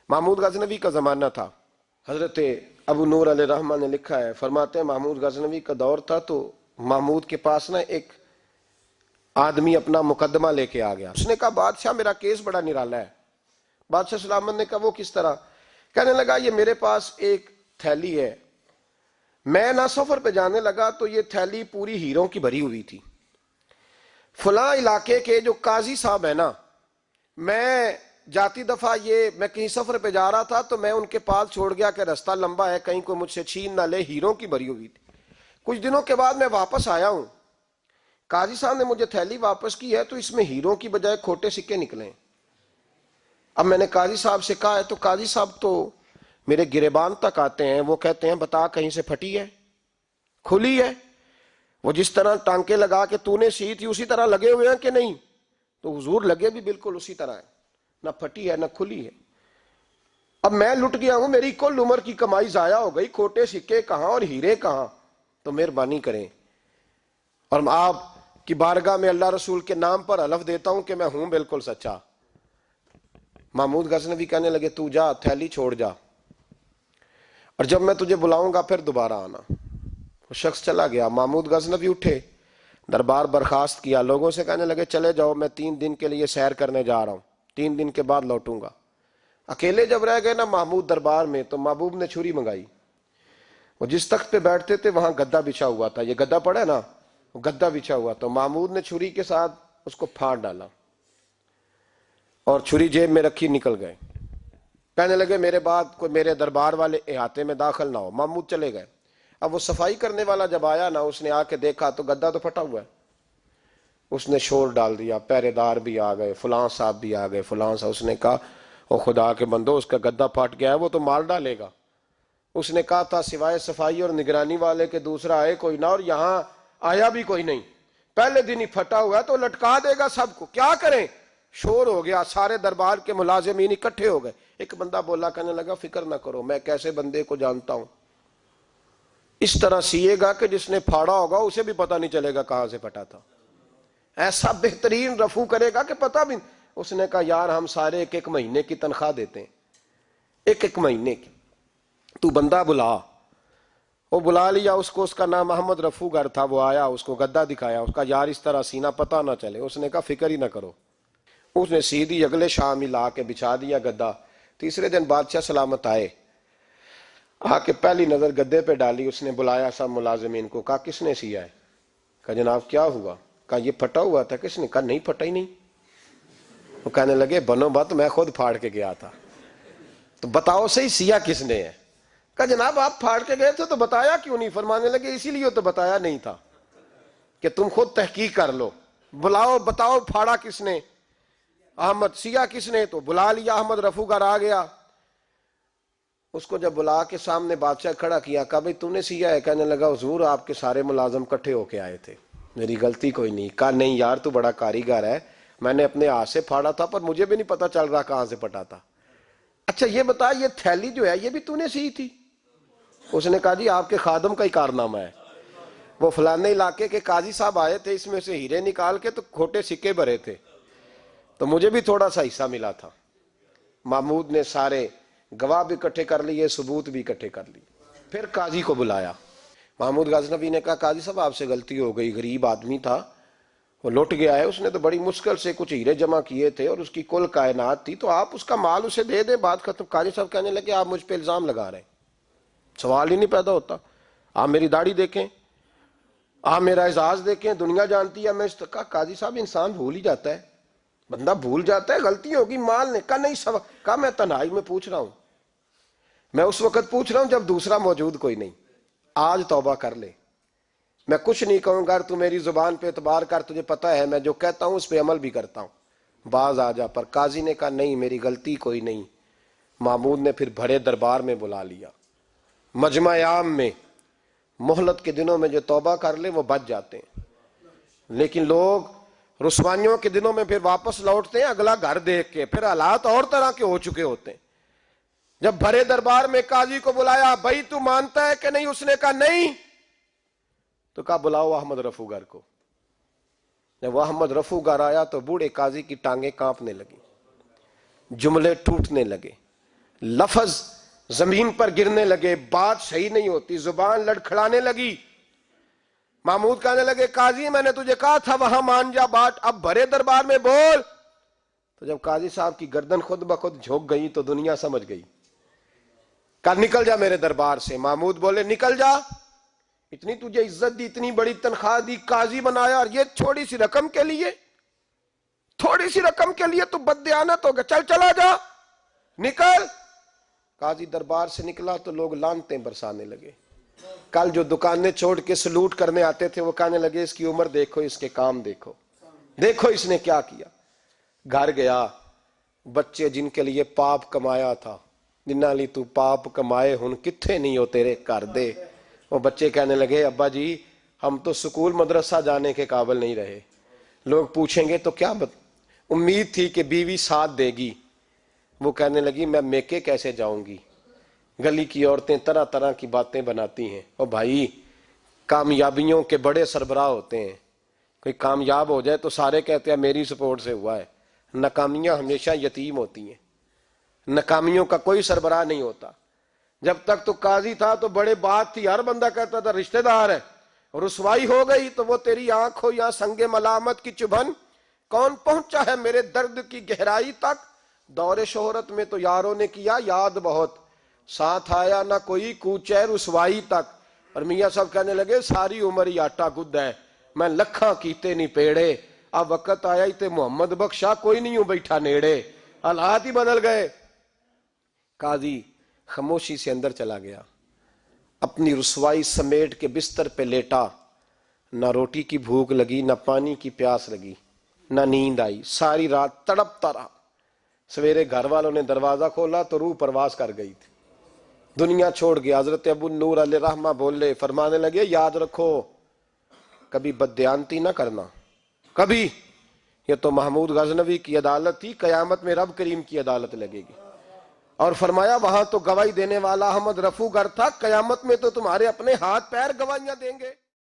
محمود غزنوی کا زمانہ تھا. حضرت ابو نور علیہ رحمہ نے لکھا ہے، فرماتے ہیں محمود غزنوی کا دور تھا تو محمود کے پاس نا ایک آدمی اپنا مقدمہ لے کے آ گیا. اس نے کہا بادشاہ میرا کیس بڑا نرالا ہے. بادشاہ سلامت نے کہا وہ کس طرح؟ کہنے لگا یہ میرے پاس ایک تھیلی ہے، میں نہ سفر پہ جانے لگا تو یہ تھیلی پوری ہیروں کی بھری ہوئی تھی. فلاں علاقے کے جو قاضی صاحب ہیں نا، میں جاتی دفعہ میں کہیں سفر پہ جا رہا تھا تو میں ان کے پاس چھوڑ گیا کہ رستہ لمبا ہے، کہیں کوئی مجھ سے چھین نہ لے، ہیروں کی بھری ہوئی تھی. کچھ دنوں کے بعد میں واپس آیا ہوں، قاضی صاحب نے مجھے تھیلی واپس کی ہے تو اس میں ہیروں کی بجائے کھوٹے سکے نکلے. اب میں نے قاضی صاحب سے کہا ہے تو قاضی صاحب تو میرے گریبان تک آتے ہیں، وہ کہتے ہیں بتا کہیں سے پھٹی ہے، کھلی ہے؟ وہ جس طرح ٹانکے لگا کے تو نے سی تھی اسی طرح لگے ہوئے ہیں کہ نہیں؟ تو حضور لگے بھی بالکل اسی طرح ہے، نہ پھٹی ہے نہ کھلی ہے. اب میں لٹ گیا ہوں، میری کل عمر کی کمائی ضائع ہو گئی، کھوٹے سکے کہاں اور ہیرے کہاں؟ تو مہربانی کریں. اور آپ کی بارگاہ میں اللہ رسول کے نام پر حلف دیتا ہوں کہ میں ہوں بالکل سچا. محمود غزنوی کہنے لگے تو جا، تھیلی چھوڑ جا، اور جب میں تجھے بلاؤں گا پھر دوبارہ آنا. وہ شخص چلا گیا. محمود غزنوی اٹھے، دربار برخاست کیا، لوگوں سے کہنے لگے چلے جاؤ، میں 3 دن کے لیے سیر کرنے جا رہا ہوں، 3 دن کے بعد لوٹوں گا. اکیلے جب رہ گئے نا محمود دربار میں تو محبوب نے چھری منگائی. وہ جس تخت پہ بیٹھتے تھے وہاں گدا بچھا ہوا تھا، یہ گدا پڑا ہے نا، وہ گدا بچھا ہوا. تو محمود نے چھری کے ساتھ اس کو پھاڑ ڈالا اور چھری جیب میں رکھی نکل گئے. کہنے لگے میرے بعد کوئی میرے دربار والے احاطے میں داخل نہ ہو. محمود چلے گئے. اب وہ صفائی کرنے والا جب آیا نا، اس نے آ کے دیکھا تو گدا تو پھٹا ہوا ہے. اس نے شور ڈال دیا، پہرے دار بھی آ گئے، فلاں صاحب بھی آ گئے، فلاں صاحب. اس نے کہا او خدا کے بندو، اس کا گدا پھٹ گیا ہے، وہ تو مار ڈالے گا. اس نے کہا تھا سوائے صفائی اور نگرانی والے کے دوسرا آئے کوئی نہ، اور یہاں آیا بھی کوئی نہیں. پہلے دن ہی پھٹا ہوا ہے تو لٹکا دے گا سب کو، کیا کریں؟ شور ہو گیا، سارے دربار کے ملازمین اکٹھے ہو گئے. ایک بندہ بولا، کہنے لگا فکر نہ کرو، میں کیسے بندے کو جانتا ہوں، اس طرح سیے گا کہ جس نے پھاڑا ہوگا اسے بھی پتہ نہیں چلے گا کہاں سے پھٹا تھا. ایسا بہترین رفو کرے گا کہ پتہ بھی. اس نے کہا یار ہم سارے 1 مہینے کی تنخواہ دیتے ہیں، 1 مہینے کی، تو بندہ بلا. وہ بلا لیا اس کو، اس کا نام محمد رفو گر تھا. وہ آیا، اس کو گدا دکھایا، اس کا یار اس طرح سینہ پتہ نہ چلے. اس نے کہا فکر ہی نہ کرو. اس نے سیدھی اگلے شام ہی لا کے بچھا دیا گدا. تیسرے دن بادشاہ سلامت آئے، آ کے پہلی نظر گدے پہ ڈالی. اس نے بلایا سب ملازمین کو، کہا کس نے سیا ہے؟ کہا جناب کیا ہوا؟ کہا یہ پھٹا ہوا تھا. کس نے؟ کہا نہیں پھٹا ہی نہیں. وہ کہنے لگے بنو بات، میں خود پھاڑ کے گیا تھا. تو بتاؤ صحیح سیا کس نے ہے؟ کہا جناب آپ پھاڑ کے گئے تھے تو بتایا کیوں نہیں؟ فرمانے لگے اسی لیے تو بتایا نہیں تھا کہ تم خود تحقیق کر لو. بلاؤ بتاؤ پھاڑا کس نے؟ احمد. سیا کس نے؟ تو بلا لیا. احمد رفو گر آ گیا. اس کو جب بلا کے سامنے بادشاہ کھڑا کیا، کہا بھئی تو نے سیا ہے؟ کہنے لگا حضور آپ کے سارے ملازم کٹھے ہو کے آئے تھے، میری غلطی کوئی نہیں. کہا نہیں یار تو بڑا کاریگر ہے، میں نے اپنے ہاتھ سے پھاڑا تھا پر مجھے بھی نہیں پتا چل رہا کہاں سے پھٹا تھا. اچھا یہ بتا یہ تھیلی جو ہے یہ بھی تو نے سی تھی؟ اس نے کہا جی آپ کے خادم کا ہی کارنامہ ہے، وہ فلانے علاقے کے قاضی صاحب آئے تھے، اس میں سے ہیرے نکال کے تو کھوٹے سکے بھرے تھے تو مجھے بھی تھوڑا سا حصہ ملا تھا. محمود نے سارے گواہ بھی اکٹھے کر لیے، ثبوت بھی اکٹھے کر لیے. پھر قاضی کو بلایا. محمود غزنوی نے کہا قاضی صاحب آپ سے غلطی ہو گئی، غریب آدمی تھا، وہ لٹ گیا ہے، اس نے تو بڑی مشکل سے کچھ ہیرے جمع کیے تھے اور اس کی کل کائنات تھی، تو آپ اس کا مال اسے دے دیں، بات ختم. قاضی صاحب کہنے لگے آپ مجھ پہ الزام لگا رہے ہیں، سوال ہی نہیں پیدا ہوتا. آپ میری داڑھی دیکھیں، آپ میرا اعزاز دیکھیں، دنیا جانتی ہے میں اس کا. قاضی صاحب انسان بھول ہی جاتا ہے، بندہ بھول جاتا ہے، غلطی ہوگی مال نے. کہا نہیں کہا میں تنہائی میں پوچھ رہا ہوں، میں اس وقت پوچھ رہا ہوں جب دوسرا موجود کوئی نہیں. آج توبہ کر لے، میں کچھ نہیں کہوں گا، تو میری زبان پہ اعتبار کر، تجھے پتہ ہے میں جو کہتا ہوں اس پہ عمل بھی کرتا ہوں، باز آ جا. پر قاضی نے کہا نہیں میری غلطی کوئی نہیں. محمود نے پھر بڑے دربار میں بلا لیا، مجمع عام میں. مہلت کے دنوں میں جو توبہ کر لے وہ بچ جاتے ہیں، لیکن لوگ رسوائیوں کے دنوں میں پھر واپس لوٹتے ہیں اگلا گھر دیکھ کے، پھر حالات اور طرح کے ہو چکے ہوتے ہیں. جب بھرے دربار میں قاضی کو بلایا، بھائی تو مانتا ہے کہ نہیں؟ اس نے کہا نہیں. تو کہا بلاؤ احمد رفو گر کو. جب احمد رفو گر آیا تو بوڑھے قاضی کی ٹانگیں کانپنے لگی، جملے ٹوٹنے لگے. لفظ زمین پر گرنے لگے، بات صحیح نہیں ہوتی، زبان لڑکھڑانے لگی۔ محمود کہنے لگے قاضی میں نے تجھے کہا تھا وہاں مان جا بات، اب بھرے دربار میں بول۔ تو جب قاضی صاحب کی گردن خود بخود جھک گئی تو دنیا سمجھ گئی، کہا نکل جا میرے دربار سے۔ محمود بولے نکل جا، اتنی تجھے عزت دی، اتنی بڑی تنخواہ دی، قاضی بنایا، اور یہ تھوڑی سی رقم کے لیے، تھوڑی سی رقم کے لیے تو بددیانت ہو گیا، چل چلا جا، نکل۔ قاضی دربار سے نکلا تو لوگ لعنتیں برسانے لگے۔ کل جو دکانیں چھوڑ کے سلوٹ کرنے آتے تھے وہ کہنے لگے اس کی عمر دیکھو، اس کے کام دیکھو، دیکھو اس نے کیا کیا۔ گھر گیا، بچے جن کے لیے پاپ کمایا تھا، جنہاں لی تو پاپ کمائے ہن کتھے نہیں ہو تیرے کر دے، وہ بچے کہنے لگے ابا جی ہم تو سکول مدرسہ جانے کے قابل نہیں رہے، لوگ پوچھیں گے تو کیا امید تھی کہ بیوی ساتھ دے گی۔ وہ کہنے لگی میں میکے کیسے جاؤں گی، گلی کی عورتیں طرح طرح کی باتیں بناتی ہیں۔ اور بھائی کامیابیوں کے بڑے سربراہ ہوتے ہیں، کوئی کامیاب ہو جائے تو سارے کہتے ہیں میری سپورٹ سے ہوا ہے، ناکامیاں ہمیشہ یتیم ہوتی ہیں، ناکامیوں کا کوئی سربراہ نہیں ہوتا۔ جب تک تو قاضی تھا تو بڑے بات تھی، ہر بندہ کہتا تھا رشتہ دار ہے، رسوائی ہو گئی تو وہ تیری آنکھ ہو یا سنگ ملامت کی چبھن، کون پہنچا ہے میرے درد کی گہرائی تک، دور شہرت میں تو یاروں نے کیا یاد بہت، ساتھ آیا نہ کوئی کوچے رسوائی تک۔ اور میاں صاحب کہنے لگے ساری عمر ہی آٹا گد ہے، میں لکھاں کیتے نہیں پیڑے، اب وقت آیا ہی تے محمد بخشا کوئی نہیں ہوں بیٹھا نیڑے، حالات ہی بدل گئے۔ قاضی خاموشی سے اندر چلا گیا، اپنی رسوائی سمیٹ کے بستر پہ لیٹا، نہ روٹی کی بھوک لگی، نہ پانی کی پیاس لگی، نہ نیند آئی، ساری رات تڑپتا رہا۔ سویرے گھر والوں نے دروازہ کھولا تو روح پرواز کر گئی تھی، دنیا چھوڑ گیا۔ حضرت ابو نور علیہ رحمہ بولے، فرمانے لگے یاد رکھو کبھی بددیانتی نہ کرنا، کبھی، یہ تو محمود غزنوی کی عدالت تھی، قیامت میں رب کریم کی عدالت لگے گی۔ اور فرمایا وہاں تو گواہی دینے والا احمد رفو گر تھا، قیامت میں تو تمہارے اپنے ہاتھ پیر گواہیاں دیں گے۔